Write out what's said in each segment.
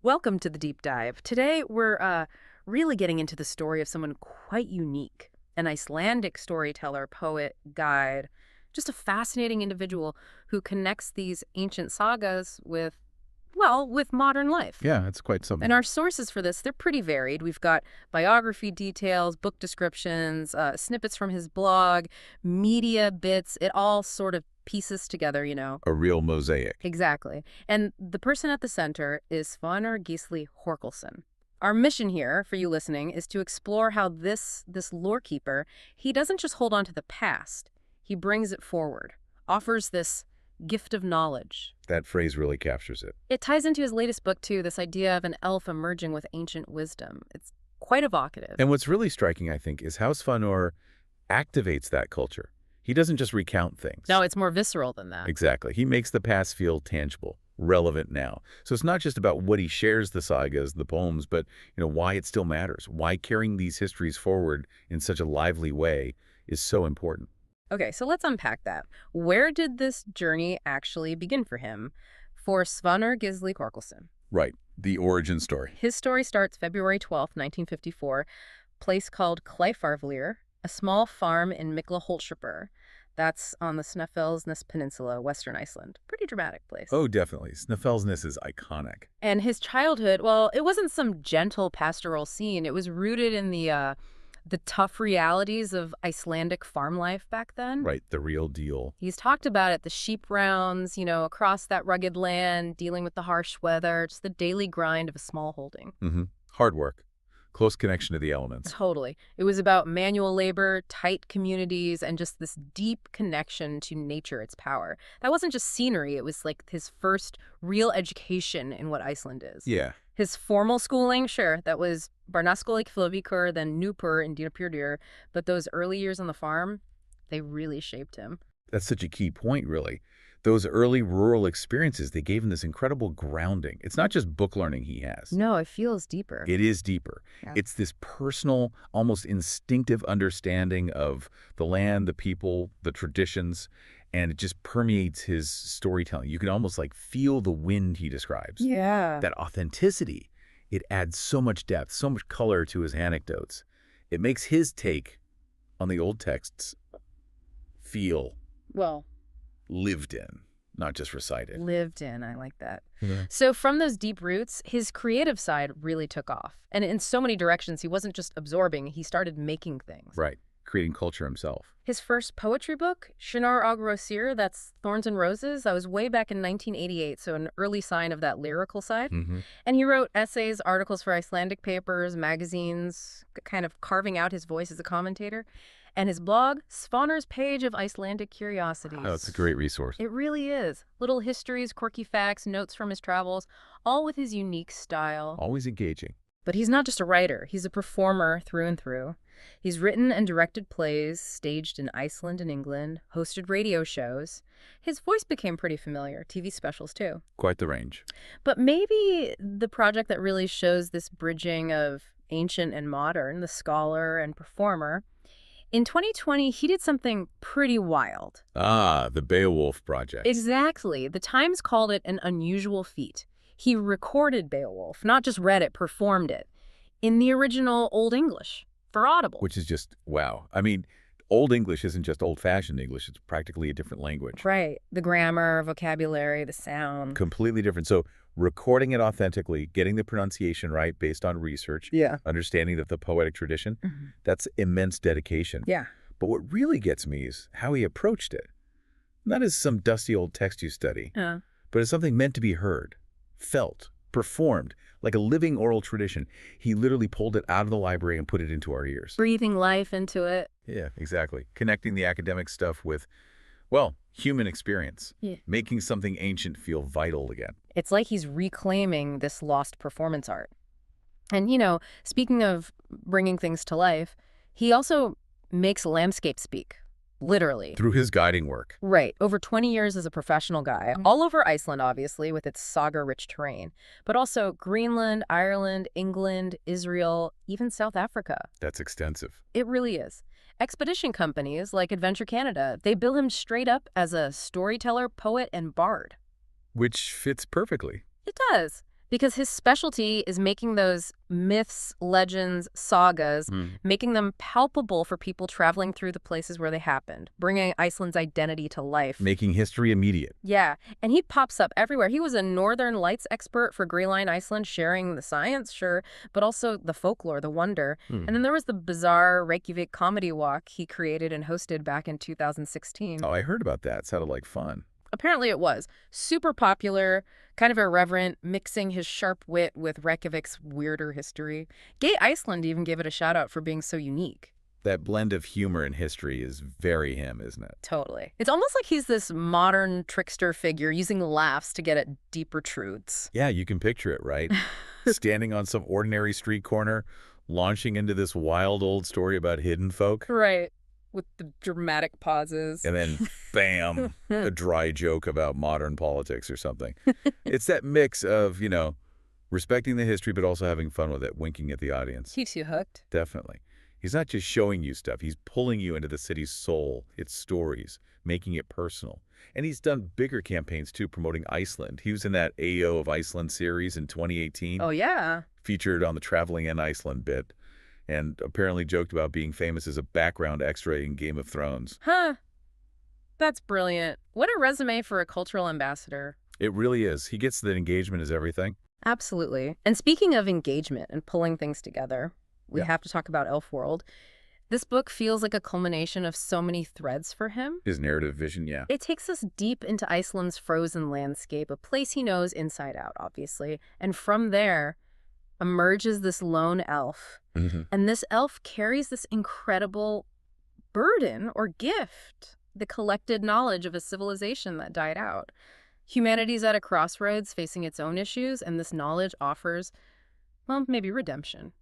Welcome to the deep dive. Today we're really getting into the story of someone quite unique, an Icelandic storyteller, poet, guide, just a fascinating individual who connects these ancient sagas with, well, with modern life. Yeah, it's quite something. And our sources for this, they're pretty varied. We've got biography details, book descriptions, snippets from his blog, media bits. It all sort of pieces together, you know. A real mosaic. Exactly. And the person at the center is Svanur Thorkelsson. Our mission here, for you listening, is to explore how this lore keeper, he doesn't just hold on to the past. He brings it forward, offers this gift of knowledge. That phrase really captures it. It ties into his latest book, too, this idea of an elf emerging with ancient wisdom. It's quite evocative. And what's really striking, I think, is how Svanur activates that culture. He doesn't just recount things. No, it's more visceral than that. Exactly. He makes the past feel tangible, relevant now. So it's not just about what he shares the sagas, the poems, but why it still matters, why carrying these histories forward in such a lively way is so important. Okay, so let's unpack that. Where did this journey actually begin for him? For Svanur Thorkelsson. Right. The origin story. His story starts February 12th, 1954, place called Kleifárvlir, a small farm in Mikla That's on the Snæfellsnes Peninsula, Western Iceland. Pretty dramatic place. Oh, definitely. Snæfellsnes is iconic. And his childhood, well, it wasn't some gentle pastoral scene. It was rooted in the tough realities of Icelandic farm life back then. Right, the real deal. He's talked about it, the sheep rounds, across that rugged land, dealing with the harsh weather, just the daily grind of a small holding. Hard work. Close connection to the elements. Totally. It was about manual labor, tight communities, and just this deep connection to nature, its power. That wasn't just scenery. It was like his first real education in what Iceland is. Yeah. His formal schooling, sure, that was Barnaskóli Keflavíkur, then Núpur in Dýrafjörður, but those early years on the farm, they really shaped him. That's such a key point, really. Those early rural experiences, they gave him this incredible grounding. It's not just book learning he has. No, it feels deeper. It is deeper. Yeah. It's this personal, almost instinctive understanding of the land, the people, the traditions, and it just permeates his storytelling. You can almost feel the wind he describes. Yeah. That authenticity, it adds so much depth, so much color to his anecdotes. It makes his take on the old texts feel lived in, not just recited. Lived in, I like that. Yeah. So from those deep roots, his creative side really took off. And in so many directions, he wasn't just absorbing, he started making things. Right, creating culture himself. His first poetry book, Shinar Agrosir, that's Thorns and Roses, that was way back in 1988, so an early sign of that lyrical side. And he wrote essays, articles for Icelandic papers, magazines, kind of carving out his voice as a commentator. And his blog, Svanur's Page of Icelandic Curiosities. Oh, it's a great resource. It really is. Little histories, quirky facts, notes from his travels, all with his unique style. Always engaging. But he's not just a writer. He's a performer through and through. He's written and directed plays, staged in Iceland and England, hosted radio shows. His voice became pretty familiar, TV specials too. Quite the range. But maybe the project that really shows this bridging of ancient and modern, the scholar and performer, in 2020, he did something pretty wild. Ah, the Beowulf Project. Exactly. The Times called it an unusual feat. He recorded Beowulf, not just read it, performed it, in the original Old English, for Audible. Which is just, wow. I mean, Old English isn't just old-fashioned English. It's practically a different language. Right. The grammar, vocabulary, the sound. Completely different. So recording it authentically, getting the pronunciation right based on research, understanding that the poetic tradition, that's immense dedication. Yeah. But what really gets me is how he approached it. Not as some dusty old text you study, but as something meant to be heard, felt, performed, like a living oral tradition. He literally pulled it out of the library and put it into our ears. Breathing life into it. Yeah, exactly. Connecting the academic stuff with, human experience. Yeah. Making something ancient feel vital again. It's like he's reclaiming this lost performance art. And, speaking of bringing things to life, he also makes landscape speak. Literally. Through his guiding work. Right. Over 20 years as a professional guy, all over Iceland, obviously, with its saga-rich terrain, but also Greenland, Ireland, England, Israel, even South Africa. That's extensive. It really is. Expedition companies like Adventure Canada, they bill him straight up as a storyteller, poet, and bard. Which fits perfectly. It does. Because his specialty is making those myths, legends, sagas, making them palpable for people traveling through the places where they happened, bringing Iceland's identity to life. Making history immediate. Yeah, and he pops up everywhere. He was a Northern Lights expert for Greenland, Iceland, sharing the science, sure, but also the folklore, the wonder. And then there was the bizarre Reykjavik comedy walk he created and hosted back in 2016. Oh, I heard about that. It sounded like fun. Apparently it was. Super popular, kind of irreverent, mixing his sharp wit with Reykjavik's weirder history. Gay Iceland even gave it a shout-out for being so unique. That blend of humor and history is very him, isn't it? Totally. It's almost like he's this modern trickster figure using laughs to get at deeper truths. Yeah, you can picture it, right? Standing on some ordinary street corner, launching into this wild old story about hidden folk. Right. With the dramatic pauses. And then, bam, a dry joke about modern politics or something. It's that mix of, respecting the history but also having fun with it, winking at the audience. Keeps you hooked. Definitely. He's not just showing you stuff. He's pulling you into the city's soul, its stories, making it personal. And he's done bigger campaigns, too, promoting Iceland. He was in that AO of Iceland series in 2018. Oh, yeah. Featured on the Traveling in Iceland bit. And apparently joked about being famous as a background extra in Game of Thrones. Huh. That's brilliant. What a resume for a cultural ambassador. It really is. He gets that engagement is everything. Absolutely. And speaking of engagement and pulling things together, we have to talk about Elfworld. This book feels like a culmination of so many threads for him. His narrative vision, yeah. It takes us deep into Iceland's frozen landscape, a place he knows inside out, obviously. And from there emerges this lone elf. And this elf carries this incredible burden or gift, the collected knowledge of a civilization that died out. Humanity's at a crossroads facing its own issues, and this knowledge offers, well, maybe redemption.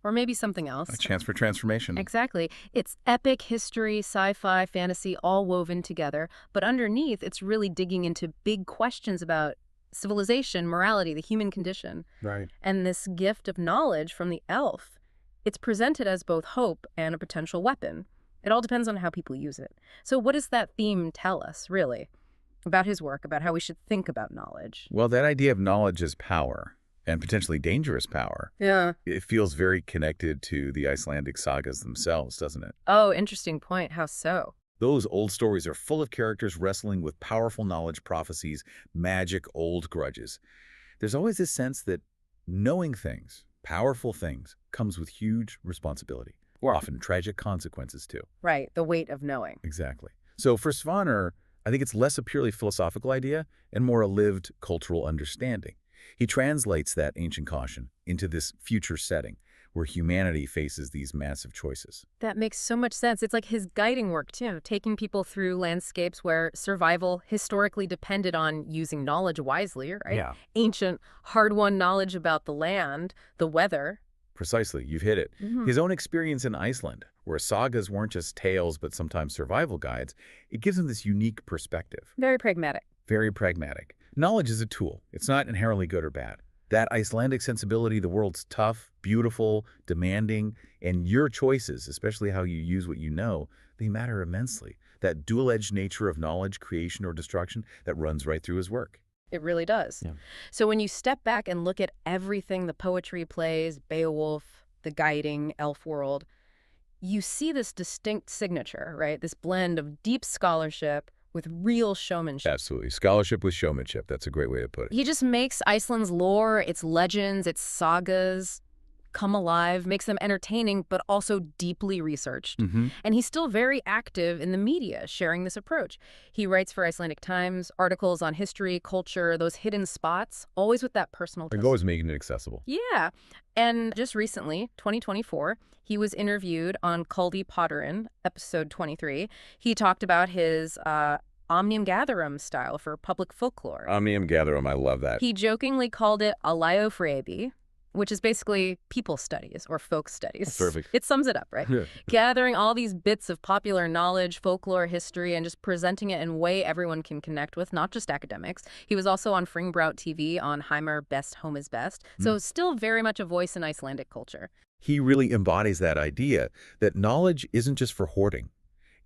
Or maybe something else. A chance for transformation. Exactly. It's epic history, sci-fi, fantasy, all woven together. But underneath, it's really digging into big questions about civilization, morality, the human condition. Right. And this gift of knowledge from the elf, it's presented as both hope and a potential weapon. It all depends on how people use it. So what does that theme tell us, really, about his work, about how we should think about knowledge? Well, that idea of knowledge as power, and potentially dangerous power. Yeah. It feels very connected to the Icelandic sagas themselves, doesn't it? Oh, interesting point. How so? Those old stories are full of characters wrestling with powerful knowledge, prophecies, magic, old grudges. There's always this sense that knowing things, powerful things, comes with huge responsibility, or often tragic consequences too. Right, the weight of knowing. Exactly. So for Svanur, I think it's less a purely philosophical idea and more a lived cultural understanding. He translates that ancient caution into this future setting where humanity faces these massive choices. That makes so much sense. It's like his guiding work, too, taking people through landscapes where survival historically depended on using knowledge wisely, right? Yeah. Ancient, hard-won knowledge about the land, the weather. Precisely. You've hit it. His own experience in Iceland, where sagas weren't just tales but sometimes survival guides, it gives him this unique perspective. Very pragmatic. Very pragmatic. Knowledge is a tool. It's not inherently good or bad. That Icelandic sensibility, the world's tough, beautiful, demanding, and your choices, especially how you use what you know, they matter immensely. That dual-edged nature of knowledge, creation, or destruction, that runs right through his work. It really does. Yeah. So when you step back and look at everything, the poetry plays, Beowulf, the guiding Elfworld, you see this distinct signature, right? This blend of deep scholarship with real showmanship. Absolutely. Scholarship with showmanship. That's a great way to put it. He just makes Iceland's lore, its legends, its sagas come alive, makes them entertaining, but also deeply researched. And he's still very active in the media, sharing this approach. He writes for Icelandic Times, articles on history, culture, those hidden spots, always with that personal twist. And always making it accessible. Yeah. And just recently, 2024, he was interviewed on Kuldi Potterin, episode 23. He talked about his Omnium Gatherum style for public folklore. Omnium Gatherum, I love that. He jokingly called it Alaofrebi, which is basically people studies or folk studies. Perfect. It sums it up, right? Gathering all these bits of popular knowledge, folklore, history, and just presenting it in a way everyone can connect with, not just academics. He was also on Fringbrout TV on Heimer Best Home is Best. So still very much a voice in Icelandic culture. He really embodies that idea that knowledge isn't just for hoarding.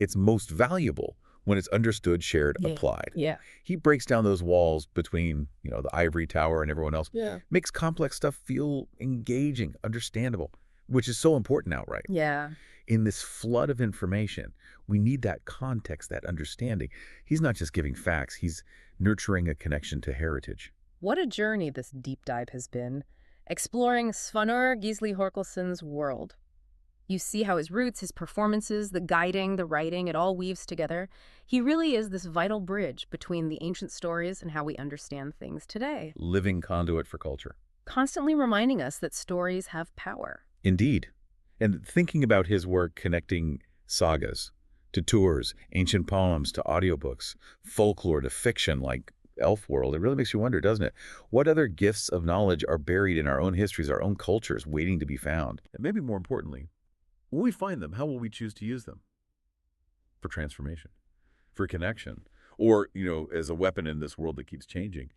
It's most valuable When it's understood, shared, applied. Yeah. He breaks down those walls between, the ivory tower and everyone else. Yeah. Makes complex stuff feel engaging, understandable, which is so important now, right? Yeah. In this flood of information, we need that context, that understanding. He's not just giving facts, he's nurturing a connection to heritage. What a journey this deep dive has been, exploring Svanur Thorkelsson's world. You see how his roots, his performances, the guiding, the writing, it all weaves together. He really is this vital bridge between the ancient stories and how we understand things today. Living conduit for culture. Constantly reminding us that stories have power. Indeed. And thinking about his work connecting sagas to tours, ancient poems to audiobooks, folklore to fiction like Elfworld, it really makes you wonder, doesn't it? What other gifts of knowledge are buried in our own histories, our own cultures, waiting to be found? And maybe more importantly, when we find them, how will we choose to use them? For transformation, for connection, or, as a weapon in this world that keeps changing.